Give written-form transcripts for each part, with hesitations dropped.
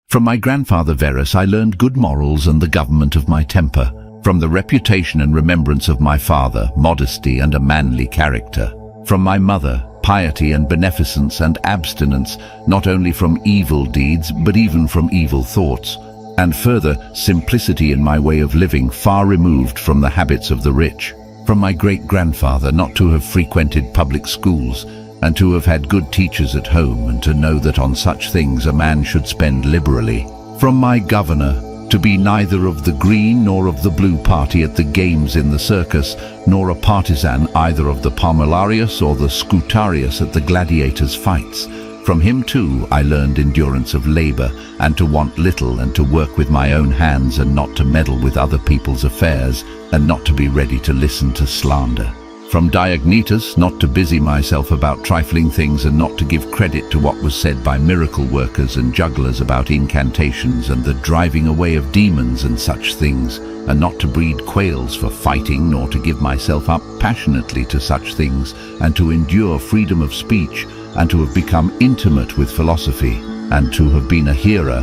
From my grandfather Verus I learned good morals and the government of my temper. From the reputation and remembrance of my father, modesty and a manly character. From my mother, piety and beneficence and abstinence, not only from evil deeds, but even from evil thoughts. And further, simplicity in my way of living, far removed from the habits of the rich. From my great-grandfather not to have frequented public schools, and to have had good teachers at home, and to know that on such things a man should spend liberally. From my governor, to be neither of the green nor of the blue party at the games in the circus, nor a partisan either of the Parmularius or the Scutarius at the gladiators' fights. From him too I learned endurance of labor, and to want little, and to work with my own hands, and not to meddle with other people's affairs, and not to be ready to listen to slander. From Diognetus, not to busy myself about trifling things, and not to give credit to what was said by miracle workers and jugglers about incantations and the driving away of demons and such things, and not to breed quails for fighting, nor to give myself up passionately to such things, and to endure freedom of speech, and to have become intimate with philosophy, and to have been a hearer,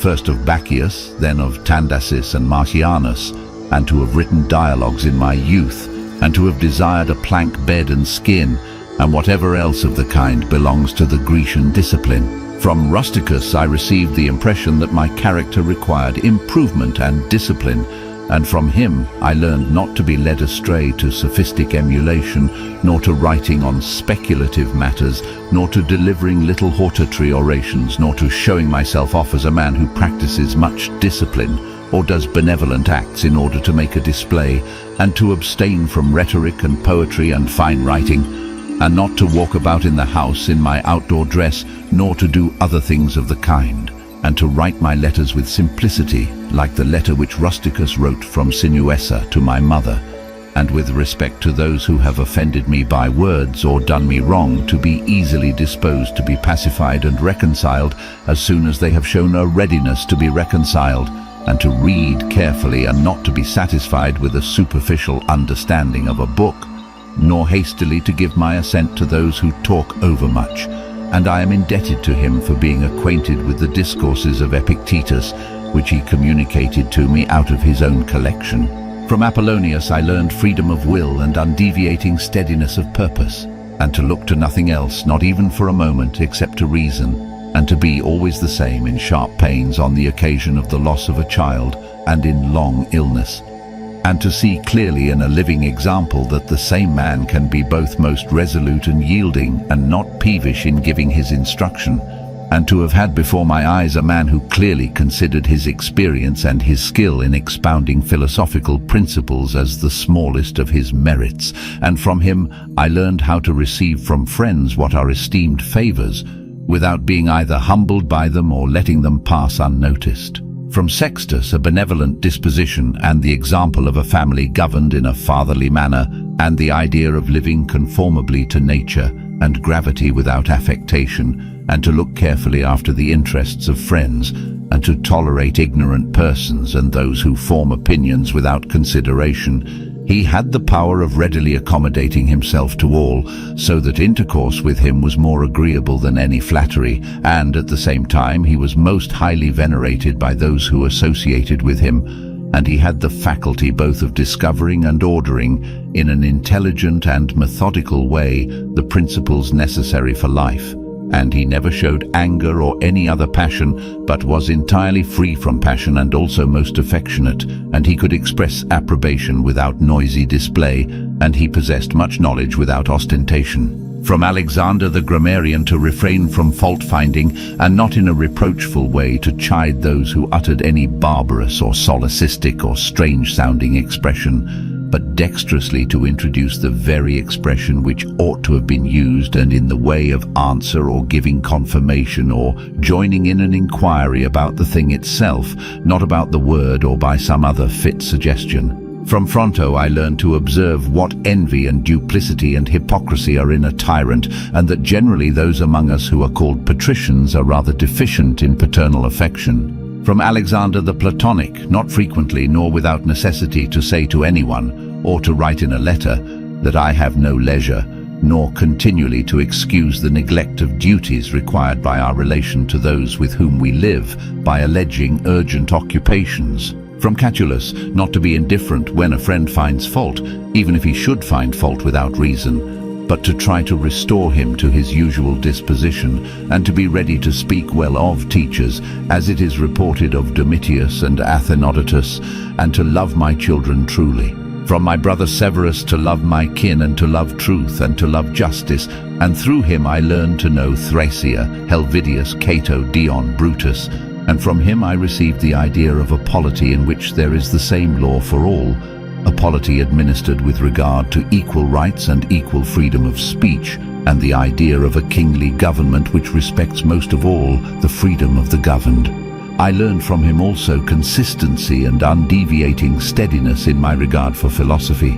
first of Bacchius, then of Tandasis and Marcianus, and to have written dialogues in my youth, and to have desired a plank bed and skin, and whatever else of the kind belongs to the Grecian discipline. From Rusticus I received the impression that my character required improvement and discipline, and from him I learned not to be led astray to sophistic emulation, nor to writing on speculative matters, nor to delivering little hortatory orations, nor to showing myself off as a man who practices much discipline, or does benevolent acts in order to make a display, and to abstain from rhetoric and poetry and fine writing, and not to walk about in the house in my outdoor dress, nor to do other things of the kind, and to write my letters with simplicity, like the letter which Rusticus wrote from Sinuessa to my mother, and with respect to those who have offended me by words or done me wrong, to be easily disposed to be pacified and reconciled as soon as they have shown a readiness to be reconciled, and to read carefully, and not to be satisfied with a superficial understanding of a book, nor hastily to give my assent to those who talk overmuch. And I am indebted to him for being acquainted with the discourses of Epictetus, which he communicated to me out of his own collection. From Apollonius I learned freedom of will and undeviating steadiness of purpose, and to look to nothing else, not even for a moment, except to reason, and to be always the same in sharp pains on the occasion of the loss of a child, and in long illness, and to see clearly in a living example that the same man can be both most resolute and yielding, and not peevish in giving his instruction, and to have had before my eyes a man who clearly considered his experience and his skill in expounding philosophical principles as the smallest of his merits, and from him I learned how to receive from friends what are esteemed favors, without being either humbled by them or letting them pass unnoticed. From Sextus a benevolent disposition and the example of a family governed in a fatherly manner, and the idea of living conformably to nature, and gravity without affectation, and to look carefully after the interests of friends, and to tolerate ignorant persons and those who form opinions without consideration. He had the power of readily accommodating himself to all, so that intercourse with him was more agreeable than any flattery, and at the same time he was most highly venerated by those who associated with him, and he had the faculty both of discovering and ordering, in an intelligent and methodical way, the principles necessary for life. And he never showed anger or any other passion, but was entirely free from passion and also most affectionate, and he could express approbation without noisy display, and he possessed much knowledge without ostentation. From Alexander the grammarian to refrain from fault-finding, and not in a reproachful way to chide those who uttered any barbarous or solecistic or strange-sounding expression, but dexterously to introduce the very expression which ought to have been used, and in the way of answer or giving confirmation or joining in an inquiry about the thing itself, not about the word or by some other fit suggestion. From Fronto I learned to observe what envy and duplicity and hypocrisy are in a tyrant, and that generally those among us who are called patricians are rather deficient in paternal affection. From Alexander the Platonic, not frequently nor without necessity to say to anyone, or to write in a letter, that I have no leisure, nor continually to excuse the neglect of duties required by our relation to those with whom we live by alleging urgent occupations. From Catullus, not to be indifferent when a friend finds fault, even if he should find fault without reason, but to try to restore him to his usual disposition, and to be ready to speak well of teachers, as it is reported of Domitius and Athenodotus, and to love my children truly. From my brother Severus, to love my kin, and to love truth, and to love justice, and through him I learned to know Thracia, Helvidius, Cato, Dion, Brutus, and from him I received the idea of a polity in which there is the same law for all, a polity administered with regard to equal rights and equal freedom of speech, and the idea of a kingly government which respects most of all the freedom of the governed. I learned from him also consistency and undeviating steadiness in my regard for philosophy,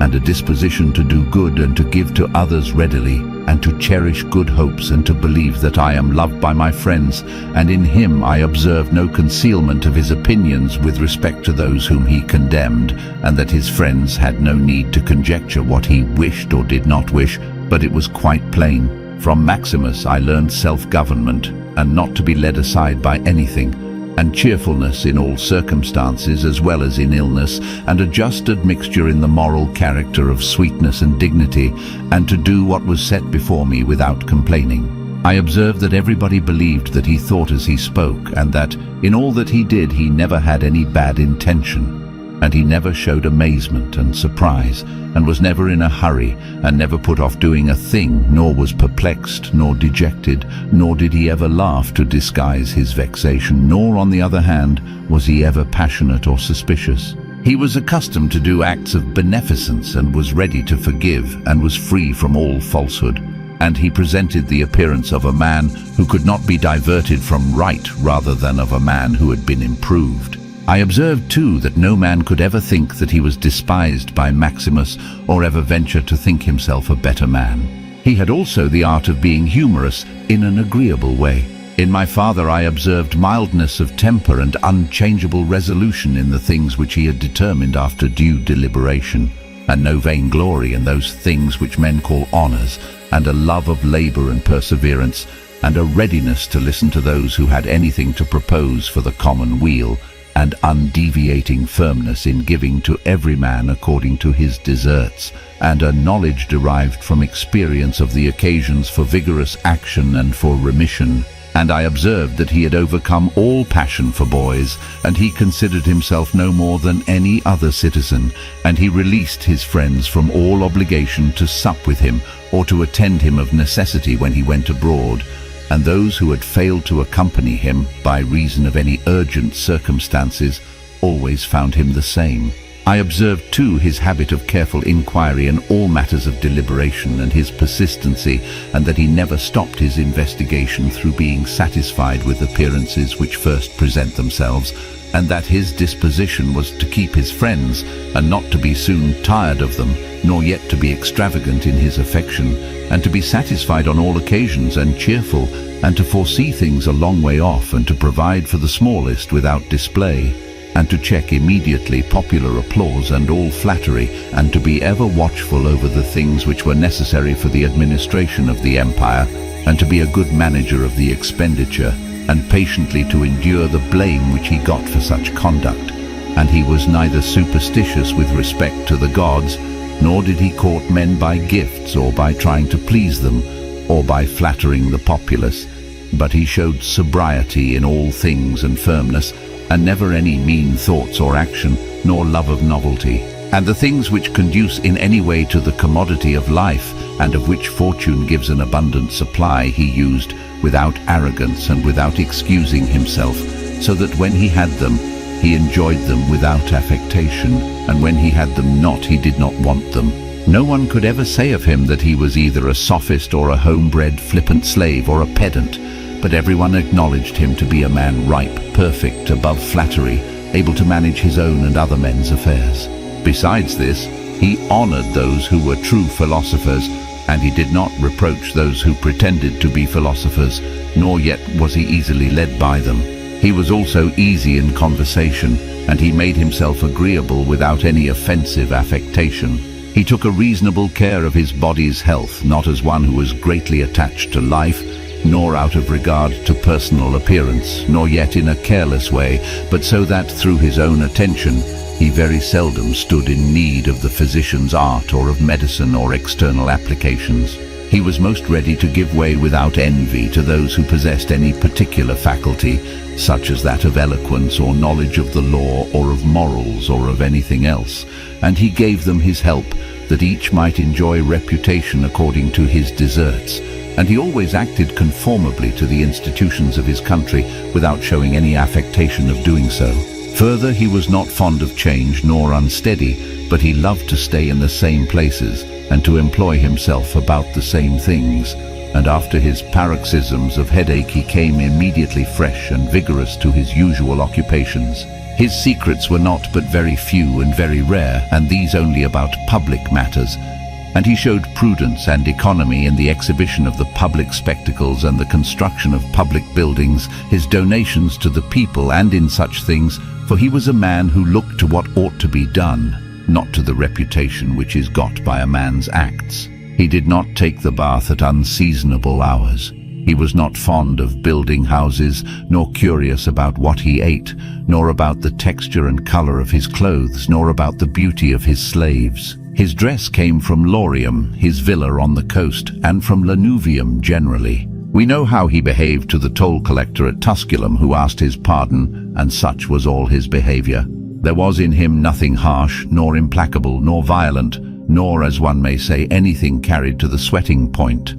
and a disposition to do good and to give to others readily, and to cherish good hopes, and to believe that I am loved by my friends, and in him I observed no concealment of his opinions with respect to those whom he condemned, and that his friends had no need to conjecture what he wished or did not wish, but it was quite plain. From Maximus I learned self-government, and not to be led aside by anything, and cheerfulness in all circumstances as well as in illness, and a just admixture in the moral character of sweetness and dignity, and to do what was set before me without complaining. I observed that everybody believed that he thought as he spoke, and that in all that he did he never had any bad intention. And he never showed amazement and surprise, and was never in a hurry, and never put off doing a thing, nor was perplexed, nor dejected, nor did he ever laugh to disguise his vexation, nor, on the other hand, was he ever passionate or suspicious. He was accustomed to do acts of beneficence, and was ready to forgive, and was free from all falsehood. And he presented the appearance of a man who could not be diverted from right, rather than of a man who had been improved. I observed too that no man could ever think that he was despised by Maximus, or ever venture to think himself a better man. He had also the art of being humorous in an agreeable way. In my father I observed mildness of temper and unchangeable resolution in the things which he had determined after due deliberation, and no vainglory in those things which men call honours, and a love of labour and perseverance, and a readiness to listen to those who had anything to propose for the common weal, and undeviating firmness in giving to every man according to his deserts, and a knowledge derived from experience of the occasions for vigorous action and for remission. And I observed that he had overcome all passion for boys, and he considered himself no more than any other citizen, and he released his friends from all obligation to sup with him, or to attend him of necessity when he went abroad, and those who had failed to accompany him by reason of any urgent circumstances always found him the same. I observed too his habit of careful inquiry in all matters of deliberation, and his persistency, and that he never stopped his investigation through being satisfied with appearances which first present themselves, and that his disposition was to keep his friends, and not to be soon tired of them, nor yet to be extravagant in his affection, and to be satisfied on all occasions and cheerful, and to foresee things a long way off, and to provide for the smallest without display, and to check immediately popular applause and all flattery, and to be ever watchful over the things which were necessary for the administration of the empire, and to be a good manager of the expenditure, and patiently to endure the blame which he got for such conduct. And he was neither superstitious with respect to the gods, nor did he court men by gifts, or by trying to please them, or by flattering the populace, but he showed sobriety in all things and firmness, and never any mean thoughts or action, nor love of novelty. And the things which conduce in any way to the commodity of life, and of which fortune gives an abundant supply, he used without arrogance and without excusing himself, so that when he had them, he enjoyed them without affectation, and when he had them not, he did not want them. No one could ever say of him that he was either a sophist or a homebred flippant slave or a pedant, but everyone acknowledged him to be a man ripe, perfect, above flattery, able to manage his own and other men's affairs. Besides this, he honored those who were true philosophers, and he did not reproach those who pretended to be philosophers, nor yet was he easily led by them. He was also easy in conversation, and he made himself agreeable without any offensive affectation. He took a reasonable care of his body's health, not as one who was greatly attached to life, nor out of regard to personal appearance, nor yet in a careless way, but so that through his own attention he very seldom stood in need of the physician's art or of medicine or external applications. He was most ready to give way without envy to those who possessed any particular faculty, such as that of eloquence or knowledge of the law or of morals or of anything else, and he gave them his help, that each might enjoy reputation according to his deserts. And he always acted conformably to the institutions of his country, without showing any affectation of doing so. Further, he was not fond of change nor unsteady, but he loved to stay in the same places, and to employ himself about the same things. And after his paroxysms of headache he came immediately fresh and vigorous to his usual occupations. His secrets were not but very few and very rare, and these only about public matters. And he showed prudence and economy in the exhibition of the public spectacles and the construction of public buildings, his donations to the people, and in such things, for he was a man who looked to what ought to be done, not to the reputation which is got by a man's acts. He did not take the bath at unseasonable hours. He was not fond of building houses, nor curious about what he ate, nor about the texture and color of his clothes, nor about the beauty of his slaves. His dress came from Laurium, his villa on the coast, and from Lanuvium generally. We know how he behaved to the toll collector at Tusculum, who asked his pardon, and such was all his behavior. There was in him nothing harsh, nor implacable, nor violent, nor, as one may say, anything carried to the sweating point.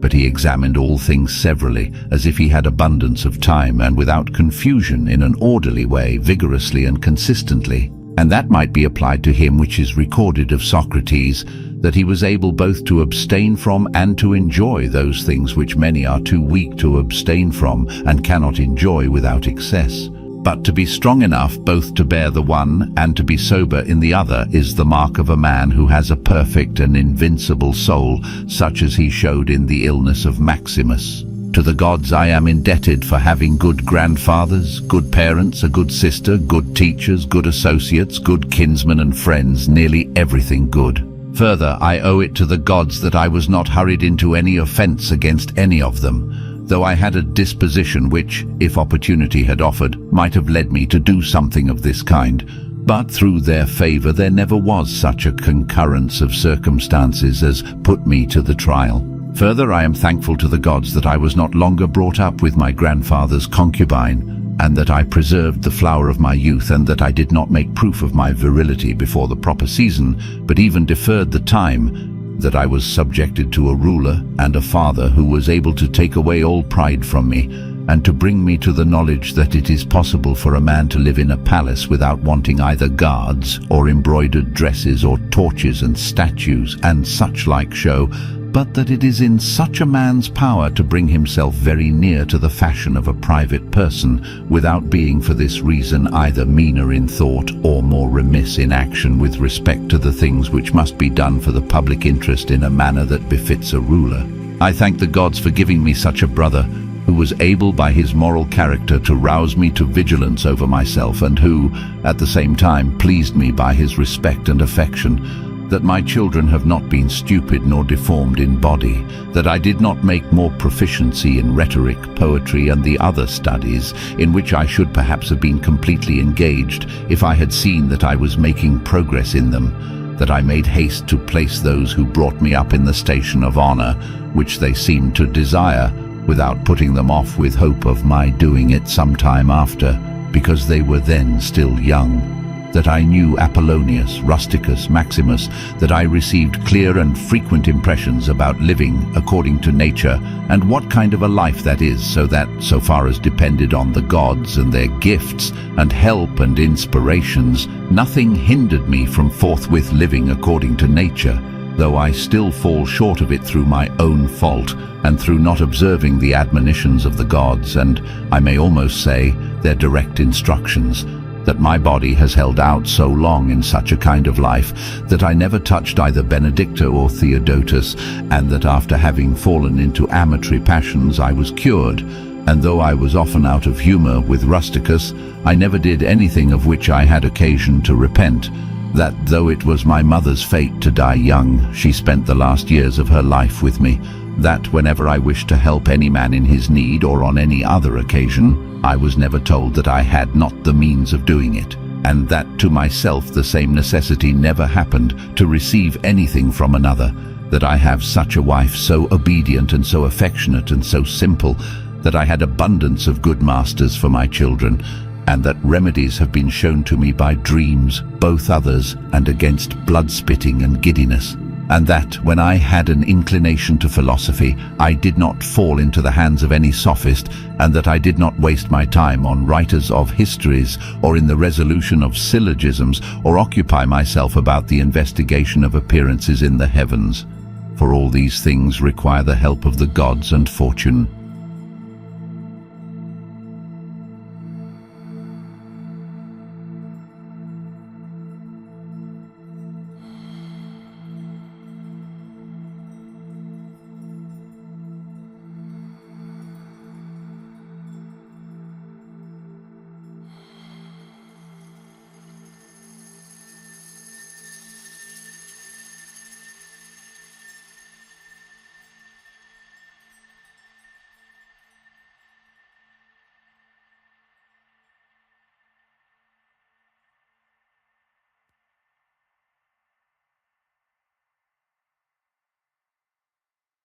But he examined all things severally, as if he had abundance of time, and without confusion, in an orderly way, vigorously and consistently. And that might be applied to him which is recorded of Socrates, that he was able both to abstain from and to enjoy those things which many are too weak to abstain from, and cannot enjoy without excess. But to be strong enough both to bear the one and to be sober in the other is the mark of a man who has a perfect and invincible soul, such as he showed in the illness of Maximus. To the gods I am indebted for having good grandfathers, good parents, a good sister, good teachers, good associates, good kinsmen and friends, nearly everything good. Further, I owe it to the gods that I was not hurried into any offense against any of them, though I had a disposition which, if opportunity had offered, might have led me to do something of this kind. But through their favor there never was such a concurrence of circumstances as put me to the trial. Further, I am thankful to the gods that I was not longer brought up with my grandfather's concubine, and that I preserved the flower of my youth, and that I did not make proof of my virility before the proper season, but even deferred the time, that I was subjected to a ruler and a father who was able to take away all pride from me, and to bring me to the knowledge that it is possible for a man to live in a palace without wanting either guards, or embroidered dresses, or torches and statues, and such like show, but that it is in such a man's power to bring himself very near to the fashion of a private person, without being for this reason either meaner in thought or more remiss in action with respect to the things which must be done for the public interest in a manner that befits a ruler. I thank the gods for giving me such a brother, who was able by his moral character to rouse me to vigilance over myself, and who, at the same time, pleased me by his respect and affection, that my children have not been stupid nor deformed in body, that I did not make more proficiency in rhetoric, poetry, and the other studies, in which I should perhaps have been completely engaged if I had seen that I was making progress in them, that I made haste to place those who brought me up in the station of honor, which they seemed to desire, without putting them off with hope of my doing it some time after, because they were then still young. That I knew Apollonius, Rusticus, Maximus, that I received clear and frequent impressions about living according to nature, and what kind of a life that is, so that, so far as depended on the gods and their gifts, and help and inspirations, nothing hindered me from forthwith living according to nature, though I still fall short of it through my own fault, and through not observing the admonitions of the gods, and, I may almost say, their direct instructions, that my body has held out so long in such a kind of life that I never touched either Benedicta or Theodotus, and that after having fallen into amatory passions I was cured, and though I was often out of humour with Rusticus, I never did anything of which I had occasion to repent, that though it was my mother's fate to die young, she spent the last years of her life with me, that whenever I wished to help any man in his need or on any other occasion, I was never told that I had not the means of doing it, and that to myself the same necessity never happened to receive anything from another, that I have such a wife so obedient and so affectionate and so simple, that I had abundance of good masters for my children, and that remedies have been shown to me by dreams, both others, and against blood-spitting and giddiness, and that, when I had an inclination to philosophy, I did not fall into the hands of any sophist, and that I did not waste my time on writers of histories, or in the resolution of syllogisms, or occupy myself about the investigation of appearances in the heavens. For all these things require the help of the gods and fortune.